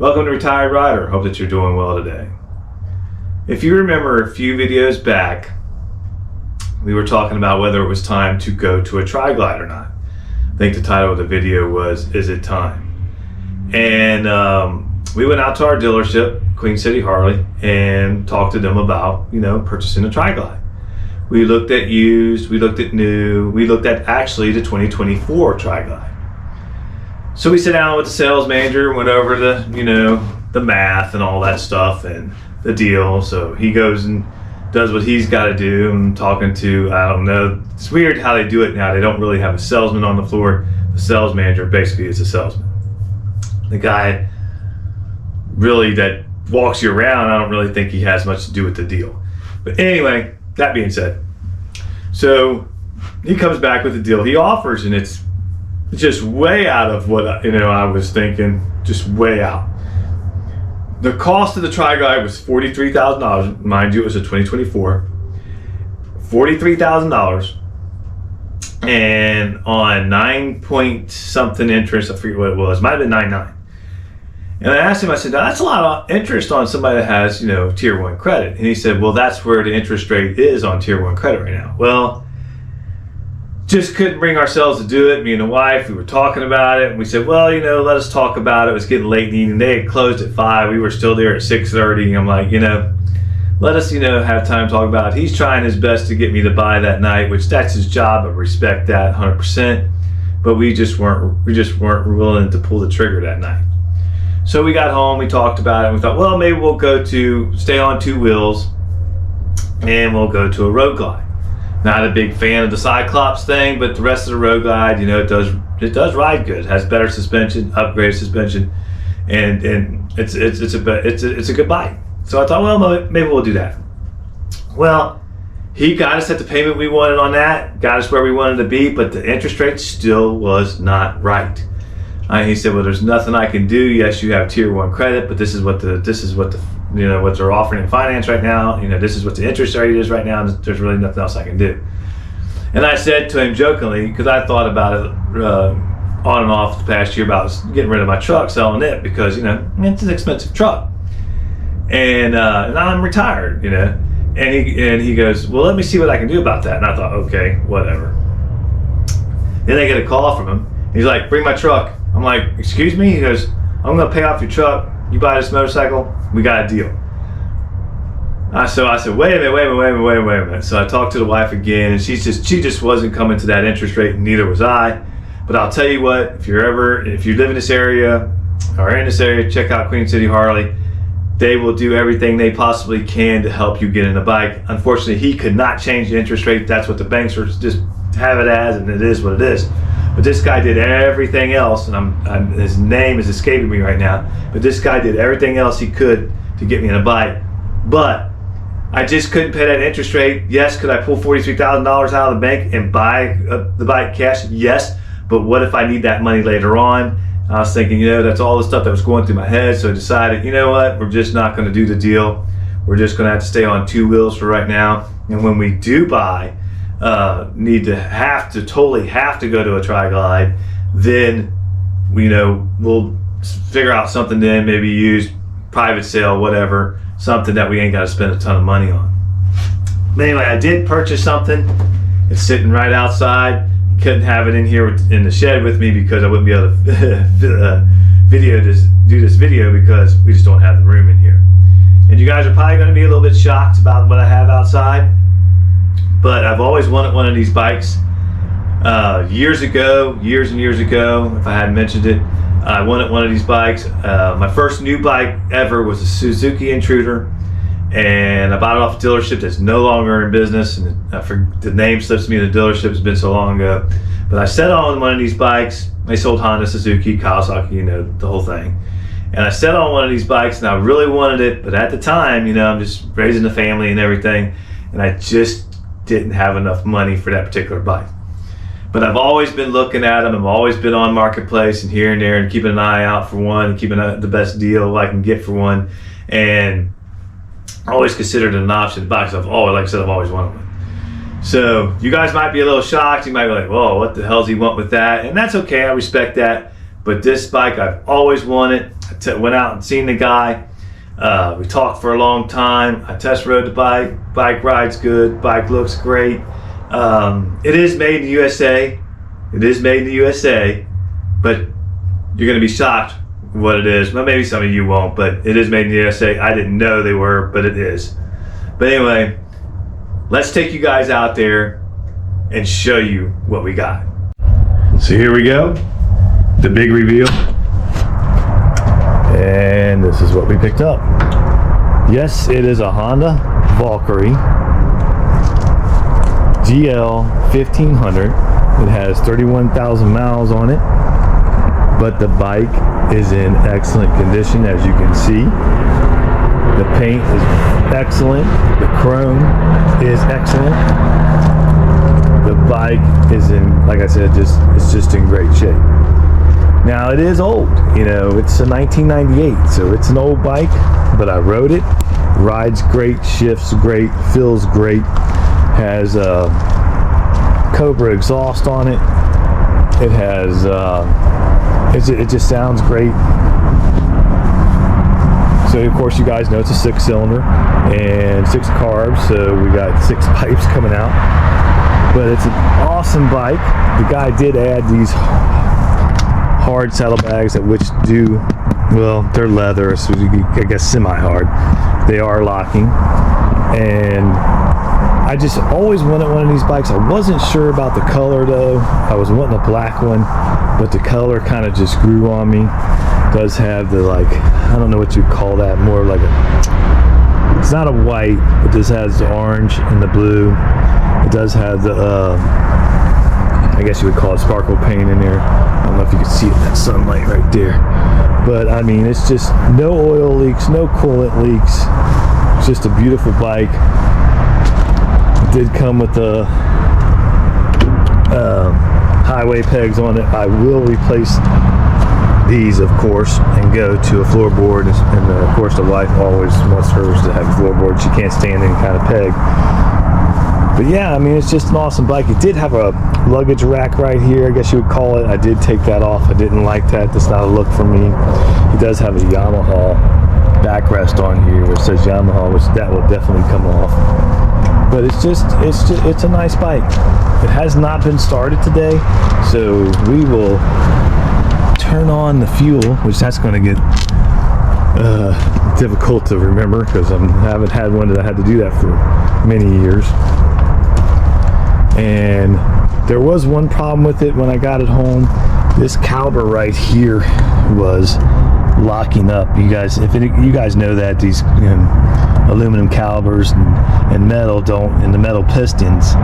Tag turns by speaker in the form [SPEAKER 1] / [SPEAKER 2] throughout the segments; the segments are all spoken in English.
[SPEAKER 1] Welcome to Retired Rider. Hope that you're doing well today. If you remember a few videos back, we were talking about whether it was time to go to a tri-glide or not. I think the title of the video was, Is It Time? And we went out to our dealership, Queen City Harley, and talked to them about, purchasing a tri-glide. We looked at used, we looked at new, we looked at actually the 2024 tri-glide. So we sat down with the sales manager, went over the math and all that stuff and the deal. So he goes and does what he's got to do. I'm talking to, I don't know, it's weird how they do it now. They don't really have a salesman on the floor. The sales manager basically is a salesman. The guy really that walks you around, I don't really think he has much to do with the deal. But anyway, that being said, so he comes back with the deal he offers, and it's just way out of what I was thinking, just way out. The cost of the tri-glide was $43,000. Mind you, it was a 2024. $43,000, and on 9 point something interest, I forget what it was. Might have been 9.9. And I asked him, I said, now that's a lot of interest on somebody that has, tier 1 credit. And he said, well, that's where the interest rate is on tier 1 credit right now. Well, just couldn't bring ourselves to do it. Me and the wife, we were talking about it, and we said, well, let us talk about it. It was getting late in the evening. They had closed at 5. We were still there at 6:30. I'm like, let us, have time to talk about it. He's trying his best to get me to buy that night, which that's his job. I respect that 100%. But we just weren't willing to pull the trigger that night. So we got home, we talked about it, and we thought, well, maybe we'll stay on 2 wheels, and we'll go to a road glide. Not a big fan of the Cyclops thing, but the rest of the road glide, it does ride good. It has better suspension, upgraded suspension, and it's a good bike. So I thought, well, maybe we'll do that. Well, he got us at the payment we wanted on that, got us where we wanted to be, but the interest rate still was not right. He said, well, there's nothing I can do. Yes, you have tier 1 credit, but this is what what they're offering in finance right now. This is what the interest rate is right now. And there's really nothing else I can do. And I said to him jokingly, because I thought about it on and off the past year about getting rid of my truck, selling it, because it's an expensive truck, and I'm retired, And he goes, well, let me see what I can do about that. And I thought, okay, whatever. Then I get a call from him. He's like, bring my truck. I'm like, excuse me? He goes, I'm going to pay off your truck. You buy this motorcycle, we got a deal. So I said, wait a minute. So I talked to the wife again, and she just wasn't coming to that interest rate, and neither was I. But I'll tell you what, if you live in this area or in this area, check out Queen City Harley. They will do everything they possibly can to help you get in a bike. Unfortunately, he could not change the interest rate. That's what the banks are just have it as, and it is what it is. But this guy did everything else, and his name is escaping me right now, but this guy did everything else he could to get me in a bike. But I just couldn't pay that interest rate. Yes, could I pull $43,000 out of the bank and buy the bike cash? Yes, but what if I need that money later on? I was thinking, that's all the stuff that was going through my head, so I decided, what, we're just not going to do the deal. We're just going to have to stay on 2 wheels for right now, and when we do buy, totally have to go to a tri-glide, then we'll figure out something then, maybe use private sale, whatever, something that we ain't got to spend a ton of money on. But anyway, I did purchase something. It's sitting right outside. Couldn't have it in here in the shed with me because I wouldn't be able to do this video because we just don't have the room in here. And you guys are probably going to be a little bit shocked about what I have outside. But I've always wanted one of these bikes. Years and years ago, if I hadn't mentioned it, I wanted one of these bikes. My first new bike ever was a Suzuki Intruder, and I bought it off a dealership that's no longer in business. And the name slips me in the dealership. It's been so long ago. But I set on one of these bikes. They sold Honda, Suzuki, Kawasaki, the whole thing. And I set on one of these bikes, and I really wanted it. But at the time, I'm just raising a family and everything, and I just didn't have enough money for that particular bike. But I've always been looking at them. I've always been on Marketplace and here and there and keeping an eye out for one, and keeping the best deal I can get for one. And I always considered it an option to buy because I've always wanted one. So you guys might be a little shocked. You might be like, whoa, what the hell does he want with that? And that's okay, I respect that. But this bike I've always wanted. went out and seen the guy. We talked for a long time. I test rode the bike. Bike ride's good. Bike looks great. It is made in the USA. It is made in the USA, but you're going to be shocked what it is. Well, maybe some of you won't, but it is made in the USA. I didn't know they were, but it is. But anyway, let's take you guys out there and show you what we got. So here we go, the big reveal. And this is what we picked up. Yes, it is a Honda Valkyrie GL 1500. It has 31,000 miles on it, but the bike is in excellent condition, as you can see. The paint is excellent. The chrome is excellent. The bike is in, like I said, it's just in great shape. Now it is old, you know, it's a 1998, so it's an old bike, but I rode it. Rides great, shifts great, feels great. Has Cobra exhaust on it. It has, it just sounds great. So of course you guys know it's a 6-cylinder and 6 carbs, so we got 6 pipes coming out. But it's an awesome bike. The guy did add these hard saddlebags, at which do, well, they're leather, so I guess semi-hard. They are locking, and I just always wanted one of these bikes. I wasn't sure about the color though. I was wanting a black one, but the color kind of just grew on me. It does have the, like, I don't know what you call that, more like a, it's not a white, but this has the orange and the blue. It does have the I guess you would call it sparkle paint in there. I don't know if you can see it in that sunlight right there. But I mean, it's just no oil leaks, no coolant leaks. It's just a beautiful bike. It did come with the highway pegs on it. I will replace these, of course, and go to a floorboard. And of course, the wife always wants hers to have a floorboard. She can't stand any kind of peg. But yeah, I mean, it's just an awesome bike. It did have a luggage rack right here, I guess you would call it. I did take that off. I didn't like that. That's not a look for me. It does have a Yamaha backrest on here, which says Yamaha, which that will definitely come off. But it's a nice bike. It has not been started today, so we will turn on the fuel, which that's going to get difficult to remember because I haven't had one that I had to do that for many years. And there was one problem with it when I got it home. This caliper right here was locking up. You guys, you guys know that these aluminum calipers and metal don't, and the metal pistons,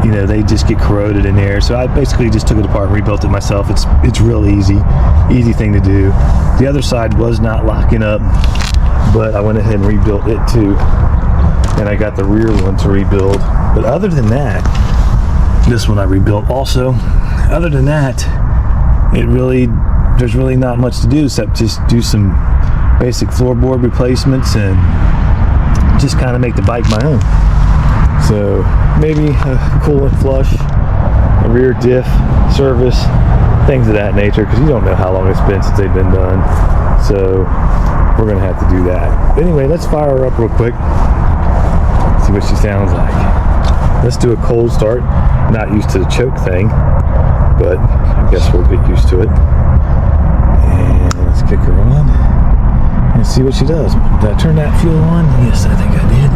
[SPEAKER 1] you know, they just get corroded in there. So I basically just took it apart and rebuilt it myself. It's real easy thing to do. The other side was not locking up, but I went ahead and rebuilt it too. And I got the rear one to rebuild. But other than that, this one I rebuilt also. Other than that, there's really not much to do except just do some basic floorboard replacements and just kind of make the bike my own. So maybe a coolant flush, a rear diff service, things of that nature, because you don't know how long it's been since they've been done. So we're gonna have to do that. Anyway, let's fire her up real quick. See what she sounds like. Let's do a cold start. Not used to the choke thing, but I guess we'll get used to it. And let's kick her on and see what she does. Did I turn that fuel on? Yes, I think I did.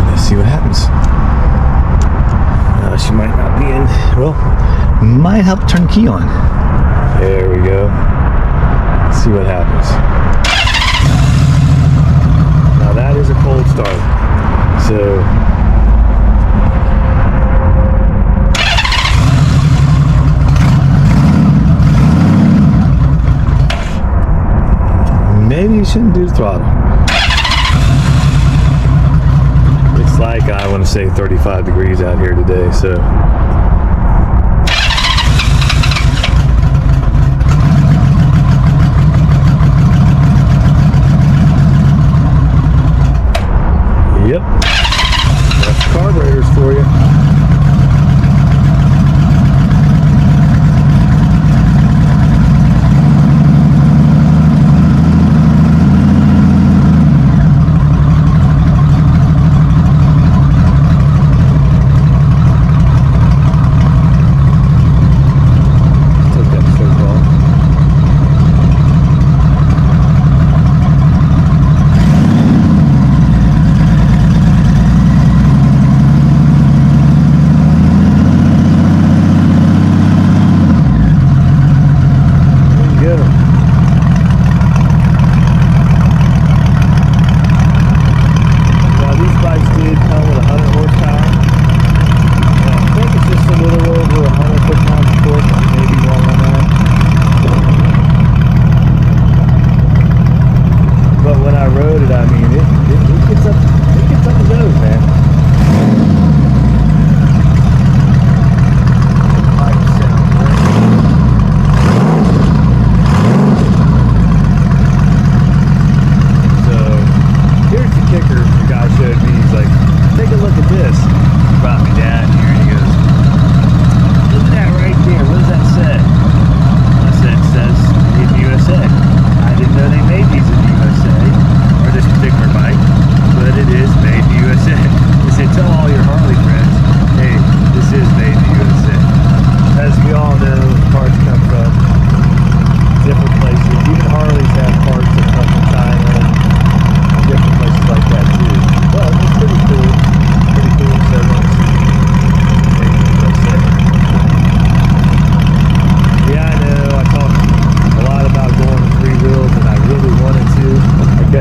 [SPEAKER 1] Let's see what happens. She might not be in. Well, might help turn the key on. There we go. Let's see what happens. Now that is a cold start. So maybe you shouldn't do the throttle. It's like, I want to say 35 degrees out here today, so yep, that's carburetors for you.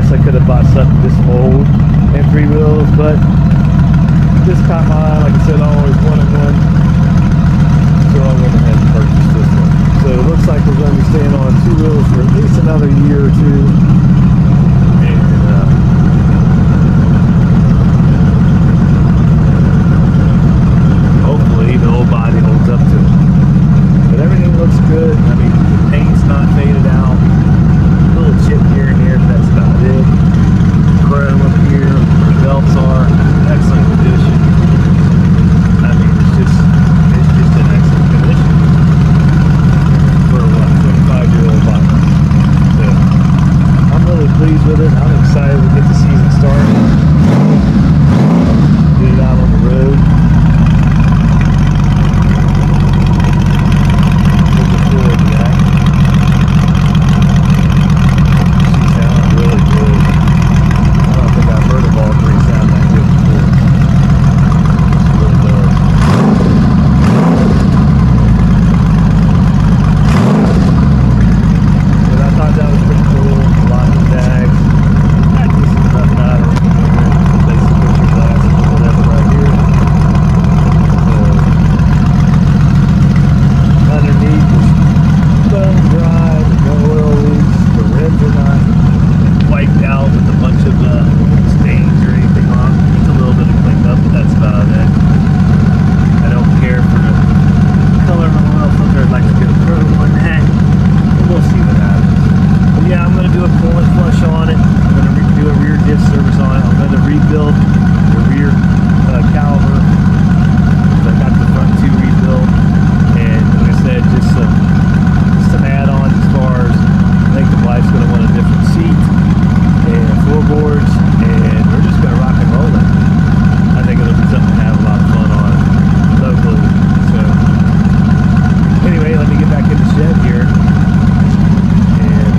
[SPEAKER 1] I could have bought something this old and 3 wheels, but this caught my eye. Like I said, I always wanted one, so I went ahead and purchased this one. So it looks like we're going to be staying on 2 wheels for at least another year or two. And hopefully the old body holds up to it. But everything looks good. I mean, the paint's not faded out. A little chip here and there, but that's about it. Chrome up here, where the belts are, excellent condition. I mean, it's just an excellent condition for what, 25-year-old bike. So I'm really pleased with it. I'm excited to get the season started. Get it out on the road. Looking forward to that. She sounds really good. I don't think I've heard of all 3 sound that good before. She really does. But I thought that was pretty cool. Lots of tags. I just nothing out of it. Place the picture glasses or whatever right here. So underneath is bone dry, there's no oil leaks, the rims are not wiped out with a bunch of stains or anything on. Needs a little bit of cleanup, but that's about it. I don't care for the color of the oil filter. I'd like to get a chrome on that. But we'll see what happens. But yeah, I'm going to do a coolant flush on it. I'm going to do a rear diff service on it. I'm going to rebuild the rear caliper. I got the front 2 rebuilt. And like I said, just some add-ons as far as I think the wife's going to want a different seat and floorboards, and we're just going to rock and roll it. I think it'll be something to have a lot of fun on locally. So anyway, let me get back in the shed here, and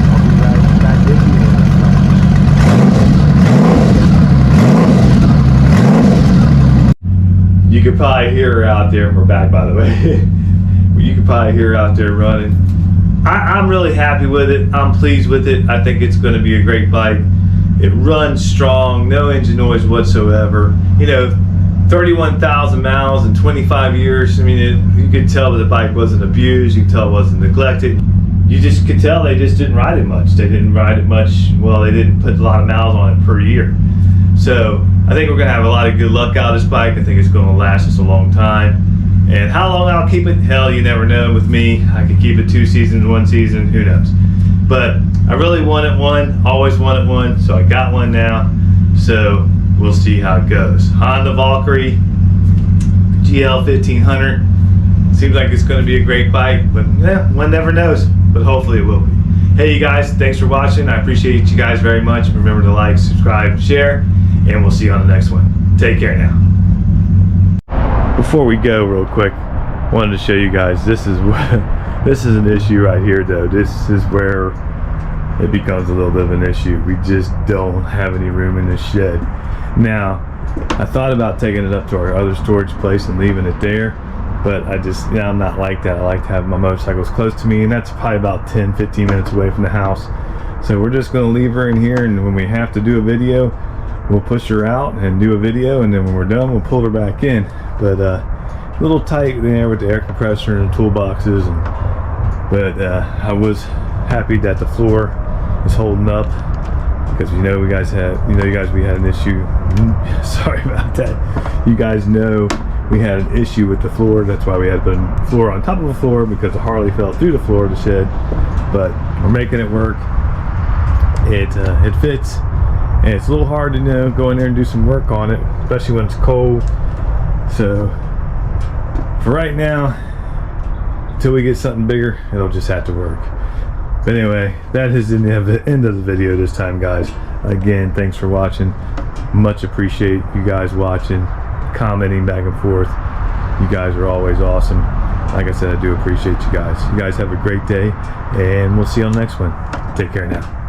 [SPEAKER 1] I'll be right back with you. You could probably hear her out there. We're back, by the way. You could probably hear her out there running. I'm really happy with it. I'm pleased with it. I think it's going to be a great bike. It runs strong, no engine noise whatsoever. You know, 31,000 miles in 25 years. I mean, you could tell that the bike wasn't abused. You could tell it wasn't neglected. You just could tell they just didn't ride it much. They didn't ride it much. Well, they didn't put a lot of miles on it per year. So I think we're going to have a lot of good luck out of this bike. I think it's going to last us a long time. And how long I'll keep it, hell, you never know with me. I could keep it 2 seasons, 1 season, who knows. But I really wanted one, always wanted one, so I got one now. So we'll see how it goes. Honda Valkyrie GL 1500. Seems like it's going to be a great bike, but yeah, one never knows. But hopefully it will be. Hey, you guys, thanks for watching. I appreciate you guys very much. Remember to like, subscribe, share, and we'll see you on the next one. Take care now. Before we go, real quick, wanted to show you guys, this is an issue right here though. This is where it becomes a little bit of an issue. We just don't have any room in this shed. Now, I thought about taking it up to our other storage place and leaving it there, but I'm not like that. I like to have my motorcycles close to me, and that's probably about 10-15 minutes away from the house. So we're just going to leave her in here, and when we have to do a video, we'll push her out and do a video, and then when we're done, we'll pull her back in. But a little tight there with the air compressor and toolboxes, but I was happy that the floor is holding up, because we had an issue. Sorry about that. You guys know we had an issue with the floor. That's why we had to put a floor on top of the floor, because the Harley fell through the floor of the shed. But we're making it work. It fits. And it's a little hard to go in there and do some work on it, especially when it's cold. So for right now, until we get something bigger, it'll just have to work. But anyway, that is the end of the video this time, guys. Again, thanks for watching. Much appreciate you guys watching, commenting back and forth. You guys are always awesome. Like I said, I do appreciate you guys. You guys have a great day, and we'll see you on the next one. Take care now.